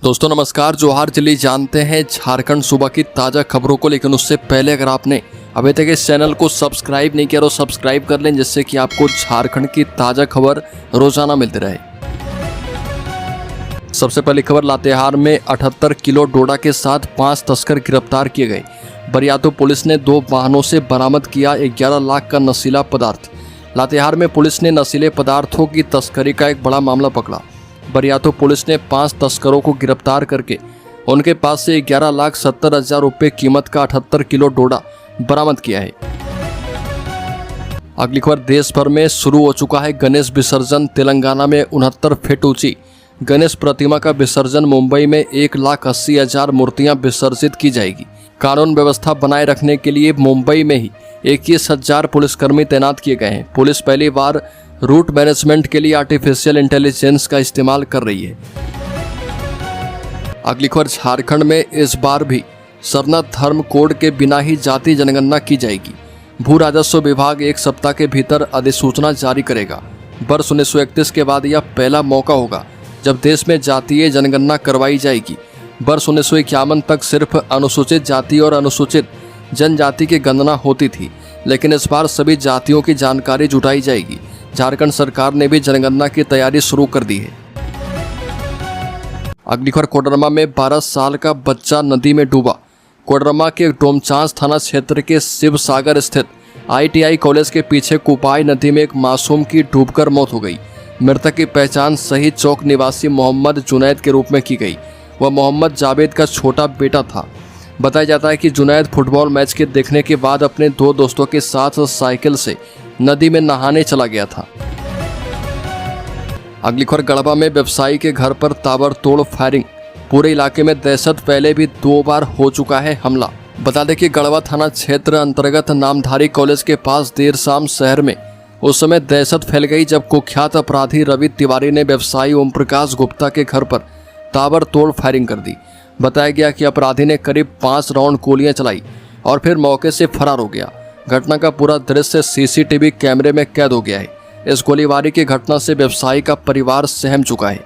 दोस्तों नमस्कार, जोहार। चलिए जानते हैं झारखंड सूबा की ताज़ा खबरों को, लेकिन उससे पहले अगर आपने अभी तक इस चैनल को सब्सक्राइब नहीं किया तो सब्सक्राइब कर लें, जिससे कि आपको झारखंड की ताज़ा खबर रोजाना मिलती रहे। सबसे पहली खबर, लातेहार में 78 किलो डोडा के साथ 5 तस्कर गिरफ्तार किए गए। बरियातू पुलिस ने 2 वाहनों से बरामद किया 11 लाख का नशीला पदार्थ। लातेहार में पुलिस ने नशीले पदार्थों की तस्करी का एक बड़ा मामला पकड़ा। बरियातू पुलिस ने 5 तस्करों को गिरफ्तार करके उनके पास से 11,70,000 रुपये कीमत का 78 किलो डोडा बरामद किया है। अगली खबर, देश भर में शुरू हो चुका है गणेश विसर्जन। तेलंगाना में 69 फीट ऊंची गणेश प्रतिमा का विसर्जन। मुंबई में 1,80,000 मूर्तियां विसर्जित की जाएगी। कानून व्यवस्था बनाए रखने के लिए मुंबई में ही 21,000 पुलिसकर्मी तैनात किए गए हैं। पुलिस पहली बार रूट मैनेजमेंट के लिए आर्टिफिशियल इंटेलिजेंस का इस्तेमाल कर रही है। अगली खबर, झारखंड में इस बार भी सरना धर्म कोड के बिना ही जाति जनगणना की जाएगी। भू राजस्व विभाग 1 सप्ताह के भीतर अधिसूचना जारी करेगा। वर्ष 1931 के बाद यह पहला मौका होगा जब देश में जातीय जनगणना करवाई जाएगी। वर्ष 1951 तक सिर्फ अनुसूचित जाति और अनुसूचित जनजाति की गणना होती थी, लेकिन इस बार सभी जातियों की जानकारी जुटाई जाएगी। झारखंड सरकार ने भी जनगणना की तैयारी शुरू कर दी है। अगली खबर, कोडरमा में 12 साल का बच्चा नदी में डूबा। कोडरमा के डोमचांच थाना क्षेत्र के शिव सागर स्थित ITI कॉलेज के पीछे कुपाई नदी में एक मासूम की डूबकर मौत हो गई। मृतक की पहचान शहीद चौक निवासी मोहम्मद जुनैद के रूप में की गई। वह मोहम्मद जावेद का छोटा बेटा था। बताया जाता है कि जुनैद फुटबॉल मैच के देखने के बाद अपने 2 दोस्तों के साथ साइकिल से नदी में नहाने चला गया था। अगली खबर, गढ़वा में व्यवसायी के घर पर ताबड़तोड़ फायरिंग। पूरे इलाके में दहशत, पहले भी 2 बार हो चुका है हमला। बता दें कि गढ़वा थाना क्षेत्र अंतर्गत नामधारी कॉलेज के पास देर शाम शहर में उस समय दहशत फैल गई जब कुख्यात अपराधी रवि तिवारी ने व्यवसायी ओम प्रकाश गुप्ता के घर पर ताबड़तोड़ फायरिंग कर दी। बताया गया कि अपराधी ने करीब 5 राउंड गोलियां चलाई और फिर मौके से फरार हो गया। घटना का पूरा दृश्य CCTV कैमरे में कैद हो गया है। इस गोलीबारी की घटना से व्यवसायी का परिवार सहम चुका है।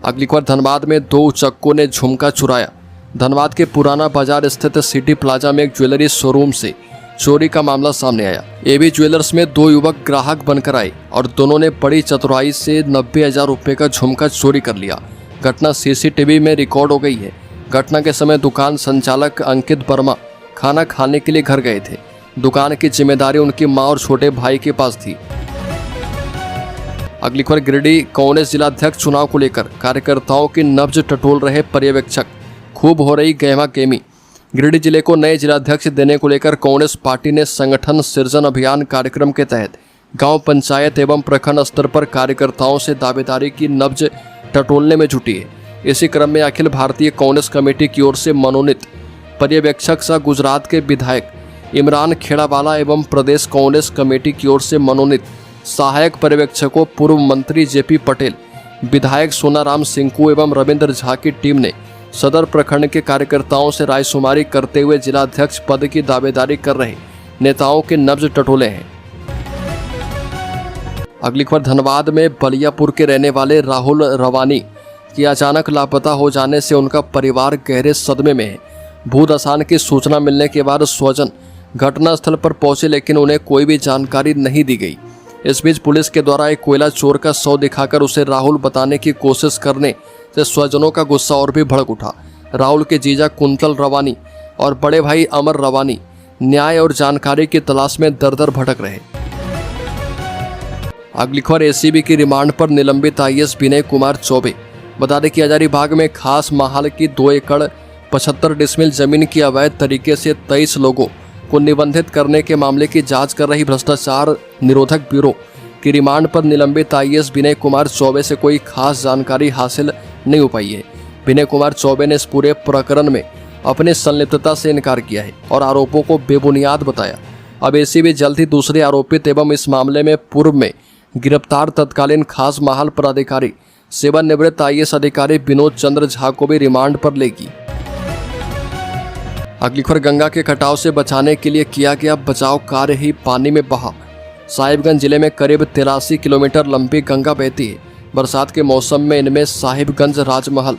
अगली खबर, धनबाद में 2 उचक्कों ने झुमका चुराया। धनबाद के पुराना बाजार स्थित सिटी प्लाजा में एक ज्वेलरी शोरूम से चोरी का मामला सामने आया। AB ज्वेलर्स में 2 युवक ग्राहक बनकर आए और दोनों ने बड़ी चतुराई से 90,000 रुपये का झुमका चोरी कर लिया। घटना CCTV में रिकॉर्ड हो गई है। घटना के समय दुकान संचालक अंकित वर्मा खाना खाने के लिए घर गए थे। दुकान की जिम्मेदारी उनकी मां और छोटे भाई के पास थी। अगली खबर, गिरिडीह कांग्रेस जिलाध्यक्ष चुनाव को लेकर कार्यकर्ताओं की नब्ज टटोल रहे पर्यवेक्षक। खूब हो रही गहमा गहमी। गिरिडीह जिले को नए जिलाध्यक्ष देने को लेकर कांग्रेस पार्टी ने संगठन सृजन अभियान कार्यक्रम के तहत गांव, पंचायत एवं प्रखंड स्तर पर कार्यकर्ताओं से दावेदारी की नब्ज टटोलने में जुटी है। इसी क्रम में अखिल भारतीय कांग्रेस कमेटी की ओर से मनोनीत पर्यवेक्षक सह गुजरात के विधायक इमरान खेड़ावाला एवं प्रदेश कांग्रेस कमेटी की ओर से मनोनीत सहायक पर्यवेक्षकों पूर्व मंत्री JP पटेल, विधायक सोनाराम सिंकू एवं रविंद्र झा की टीम ने सदर प्रखंड के कार्यकर्ताओं से रायशुमारी करते हुए जिलाध्यक्ष पद की दावेदारी कर रहे नेताओं के नब्ज टटोले हैं। अगली खबर, धनबाद में बलियापुर के रहने वाले राहुल रवानी की अचानक लापता हो जाने से उनका परिवार गहरे सदमे में है। भूदशान की सूचना मिलने के बाद स्वजन घटनास्थल पर पहुंचे, लेकिन उन्हें कोई भी जानकारी नहीं दी गई। इस बीच पुलिस के द्वारा एक कोयला चोर का शव दिखाकर उसे राहुल बताने की कोशिश करने से स्वजनों का गुस्सा और भी भड़क उठा। राहुल के जीजा कुंतल रवानी और बड़े भाई अमर रवानी न्याय और जानकारी की तलाश में दर-दर भटक रहे। अगली खबर, ACB की रिमांड पर निलंबित IAS विनय कुमार चौबे। बता दें कि हजारीबाग में खास महाल की 2 एकड़ 75 डिसमिल जमीन की अवैध तरीके से 23 लोगों को निबंधित करने के मामले की जांच कर रही भ्रष्टाचार निरोधक ब्यूरो की रिमांड पर निलंबित IAS विनय कुमार चौबे से कोई खास जानकारी हासिल नहीं हो पाई है। विनय कुमार चौबे ने इस पूरे प्रकरण में अपनी संलिप्तता से इनकार किया है और आरोपों को बेबुनियाद बताया। अब ACB जल्द ही दूसरे आरोपित एवं इस मामले में पूर्व में गिरफ्तार तत्कालीन खास महाल पदाधिकारी सेवानिवृत्त IAS अधिकारी विनोद चंद्र झा को भी रिमांड पर लेगी। अगली खबर, गंगा के कटाव से बचाने के लिए किया गया बचाव कार्य ही पानी में बहा। साहिबगंज जिले में करीब 83 किलोमीटर लंबी गंगा बहती है। बरसात के मौसम में इनमें साहिबगंज, राजमहल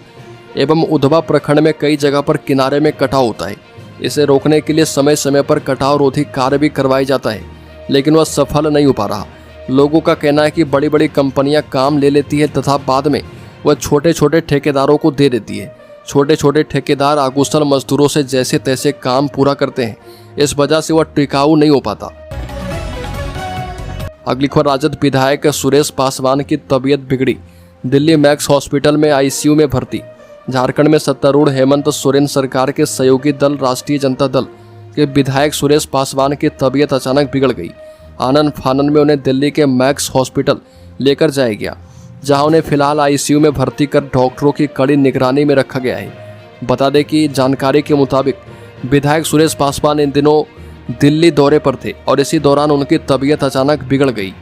एवं उधवा प्रखंड में कई जगह पर किनारे में कटाव होता है। इसे रोकने के लिए समय समय पर कटाव रोधी कार्य भी करवाया जाता है, लेकिन वह सफल नहीं हो पा रहा। लोगों का कहना है कि बड़ी बड़ी कंपनियां काम ले लेती है तथा बाद में वह छोटे छोटे ठेकेदारों को दे देती है। छोटे छोटे ठेकेदार अकुशल मजदूरों से जैसे तैसे काम पूरा करते हैं, इस वजह से वह टिकाऊ नहीं हो पाता। अगली खबर, राजद विधायक सुरेश पासवान की तबीयत बिगड़ी, दिल्ली मैक्स हॉस्पिटल में आईसीयू में भर्ती। झारखंड में सत्तारूढ़ हेमंत सोरेन सरकार के सहयोगी दल राष्ट्रीय जनता दल के विधायक सुरेश पासवान की तबीयत अचानक बिगड़ गई। आनन फानन में उन्हें दिल्ली के मैक्स हॉस्पिटल लेकर जाया गया, जहां उन्हें फिलहाल आईसीयू में भर्ती कर डॉक्टरों की कड़ी निगरानी में रखा गया है। बता दें कि जानकारी के मुताबिक विधायक सुरेश पासवान इन दिनों दिल्ली दौरे पर थे और इसी दौरान उनकी तबीयत अचानक बिगड़ गई।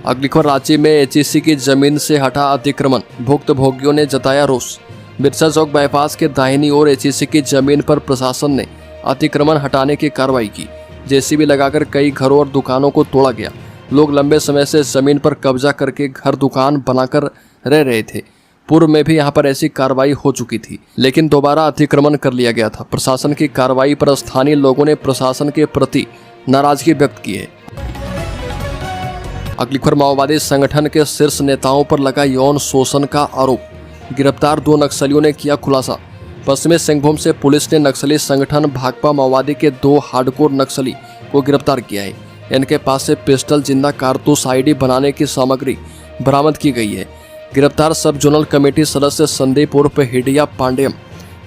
अगली खबर, रांची में एचईसी की जमीन से हटा अतिक्रमण, भुक्तभोगियों ने जताया रोष। बिरसा चौक बाईपास के दाहिनी ओर एचईसी की जमीन पर प्रशासन ने अतिक्रमण हटाने की कार्रवाई की। जेसीबी लगाकर कई घरों और दुकानों को तोड़ा गया। लोग लंबे समय से जमीन पर कब्जा करके घर दुकान बनाकर रह रहे थे। पूर्व में भी यहां पर ऐसी कार्रवाई हो चुकी थी, लेकिन दोबारा अतिक्रमण कर लिया गया था। प्रशासन की कार्रवाई पर स्थानीय लोगों ने प्रशासन के प्रति नाराजगी व्यक्त की है। अगली खबर, माओवादी संगठन के शीर्ष नेताओं पर लगा यौन शोषण का आरोप, गिरफ्तार 2 नक्सलियों ने किया खुलासा। पश्चिमी सिंहभूम से पुलिस ने नक्सली संगठन भाकपा माओवादी के 2 हार्डकोर नक्सली को गिरफ्तार किया है। इनके पास से पिस्टल, जिंदा कारतूस, आईडी बनाने की सामग्री बरामद की गई है। गिरफ्तार सब जोनल कमेटी सदस्य संदीप उर्फ हिडिया पांडेयम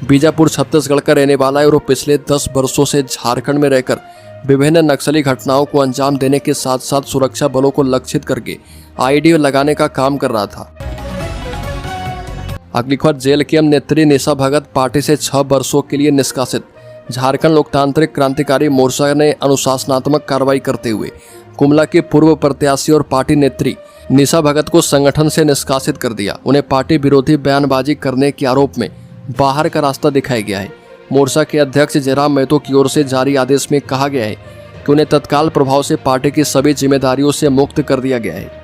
बीजापुर छत्तीसगढ़ का रहने वाला है और पिछले 10 वर्षों से झारखंड में रहकर विभिन्न नक्सली घटनाओं को अंजाम देने के साथ साथ सुरक्षा बलों को लक्षित करके आईडी लगाने का काम कर रहा था। अगली खबर, जेल की नेत्री निशा भगत पार्टी से 6 वर्षों के लिए निष्कासित। झारखंड लोकतांत्रिक क्रांतिकारी मोर्चा ने अनुशासनात्मक कार्रवाई करते हुए गुमला की पूर्व प्रत्याशी और पार्टी नेत्री निशा भगत को संगठन से निष्कासित कर दिया। उन्हें पार्टी विरोधी बयानबाजी करने के आरोप में बाहर का रास्ता दिखाया गया है। मोर्चा के अध्यक्ष जयराम महतो की ओर से जारी आदेश में कहा गया है कि उन्हें तत्काल प्रभाव से पार्टी की सभी जिम्मेदारियों से मुक्त कर दिया गया है।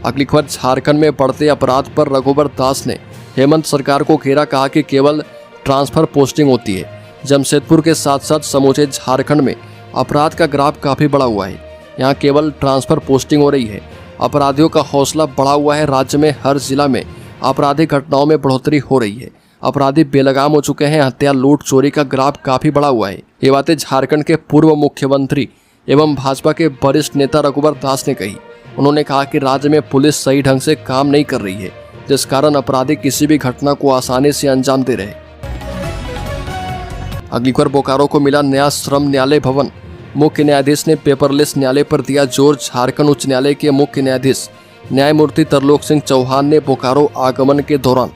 अगली खबर, झारखंड में बढ़ते अपराध पर रघुवर दास ने हेमंत सरकार को घेरा, कहा कि केवल ट्रांसफर पोस्टिंग होती है। जमशेदपुर के साथ साथ समूचे झारखंड में अपराध का ग्राफ काफी बढ़ा हुआ है। यहाँ केवल ट्रांसफर पोस्टिंग हो रही है। अपराधियों का हौसला बढ़ा हुआ है। राज्य में हर जिला में आपराधिक घटनाओं में बढ़ोतरी हो रही है। अपराधी बेलगाम हो चुके हैं। हत्या, लूट, चोरी का ग्राफ काफी बढ़ा हुआ है। ये बातें झारखंड के पूर्व मुख्यमंत्री एवं भाजपा के वरिष्ठ नेता रघुवर दास ने कही। उन्होंने कहा कि राज्य में पुलिस सही ढंग से काम नहीं कर रही है, जिस कारण अपराधी किसी भी घटना को आसानी से अंजाम दे रहे। अगली खबर, बोकारो को मिला नया श्रम न्यायालय भवन, मुख्य न्यायाधीश ने पेपरलेस न्यायालय पर दिया जोर। झारखंड उच्च न्यायालय के मुख्य न्यायाधीश न्यायमूर्ति तरलोक सिंह चौहान ने बोकारो आगमन के दौरान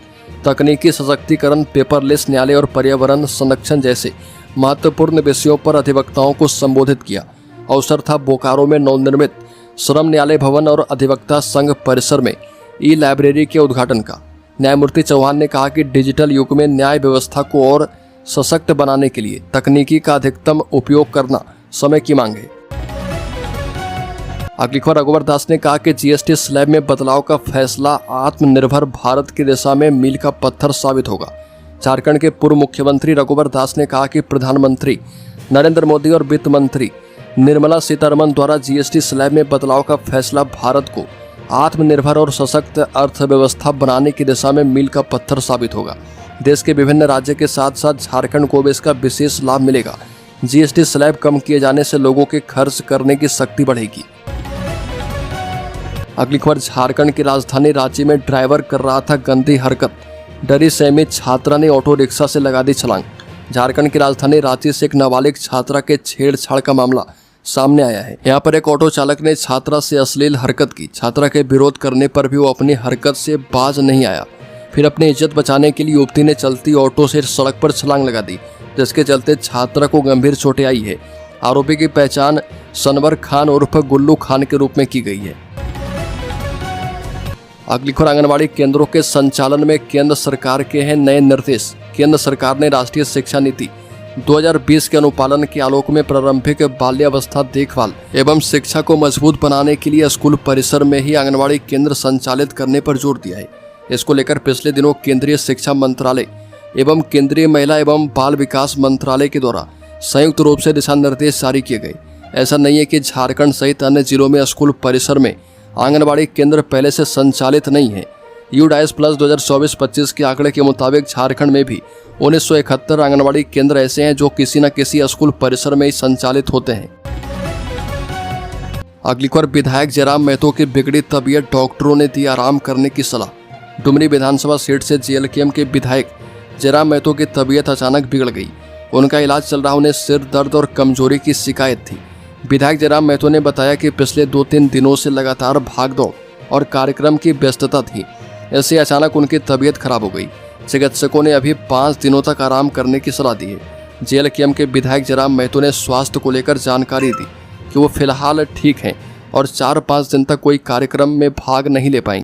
तकनीकी सशक्तिकरण, पेपरलेस न्यायालय और पर्यावरण संरक्षण जैसे महत्वपूर्ण विषयों पर अधिवक्ताओं को संबोधित किया। अवसर था बोकारो में नवनिर्मित श्रम न्यायालय भवन और अधिवक्ता संघ परिसर में ई लाइब्रेरी के उद्घाटन का। न्यायमूर्ति चौहान ने कहा कि डिजिटल युग में न्याय व्यवस्था को और सशक्त बनाने के लिए तकनीकी का अधिकतम उपयोग करना समय की मांग है। अगली खबर, रघुवर दास ने कहा कि जीएसटी स्लैब में बदलाव का फैसला आत्मनिर्भर भारत की दिशा में मील का पत्थर साबित होगा। झारखंड के पूर्व मुख्यमंत्री रघुवर दास ने कहा कि प्रधानमंत्री नरेंद्र मोदी और वित्त मंत्री निर्मला सीतारमण द्वारा जीएसटी स्लैब में बदलाव का फैसला भारत को आत्मनिर्भर और सशक्त अर्थव्यवस्था बनाने की दिशा में मील का पत्थर साबित होगा। देश के विभिन्न राज्य के साथ साथ झारखंड को भी इसका विशेष लाभ मिलेगा। जीएसटी स्लैब कम किए जाने से लोगों के खर्च करने की शक्ति बढ़ेगी। अगली खबर, झारखंड की राजधानी रांची में ड्राइवर कर रहा था गंदी हरकत, डरी सहमी छात्रा ने ऑटो रिक्शा से लगा दी छलांग। झारखंड की राजधानी रांची से एक नाबालिग छात्रा के छेड़छाड़ का मामला सामने आया है। यहाँ पर एक ऑटो चालक ने छात्रा से अश्लील हरकत की। छात्रा के विरोध करने पर भी वो अपनी हरकत से बाज नहीं आया। फिर अपनी इज्जत बचाने के लिए युवती ने चलती ऑटो से सड़क पर छलांग लगा दी, जिसके चलते छात्रा को गंभीर चोटें आई है। आरोपी की पहचान सनवर खान उर्फ गुल्लू खान के रूप में की गई है। अगली खबर, आंगनबाड़ी केंद्रों के संचालन में केंद्र सरकार के हैं नए निर्देश। केंद्र सरकार ने राष्ट्रीय शिक्षा नीति 2020 के अनुपालन के आलोक में प्रारंभिक बाल्यावस्था देखभाल एवं शिक्षा को मजबूत बनाने के लिए स्कूल परिसर में ही आंगनबाड़ी केंद्र संचालित करने पर जोर दिया है। इसको लेकर पिछले दिनों केंद्रीय शिक्षा मंत्रालय एवं केंद्रीय महिला एवं बाल विकास मंत्रालय के द्वारा संयुक्त रूप से दिशा निर्देश जारी किए गए। ऐसा नहीं है कि झारखंड सहित अन्य जिलों में स्कूल परिसर में आंगनबाड़ी केंद्र पहले से संचालित नहीं है। यूडाइस प्लस 2024-25 के आंकड़े के मुताबिक झारखंड में भी 1971 आंगनबाड़ी केंद्र ऐसे हैं जो किसी न किसी स्कूल परिसर में ही संचालित होते हैं। अगली खबर, विधायक जयराम महतो की बिगड़ी तबीयत, डॉक्टरों ने दी आराम करने की सलाह। डुमरी विधानसभा सीट से जेएलकेएम के विधायक जयराम महतो की तबीयत अचानक बिगड़ गई। उनका इलाज चल रहा, उन्हें सिर दर्द और कमजोरी की शिकायत थी। विधायक जयराम महतो ने बताया कि पिछले 2-3 दिनों से लगातार भागदौड़ और कार्यक्रम की व्यस्तता थी, ऐसे अचानक उनकी तबीयत खराब हो गई। चिकित्सकों ने अभी 5 दिनों तक आराम करने की सलाह दी है। जेएलकेएम के विधायक जयराम महतो ने स्वास्थ्य को लेकर जानकारी दी कि वो फिलहाल ठीक हैं और 4-5 दिन तक कोई कार्यक्रम में भाग नहीं ले पाएंगे।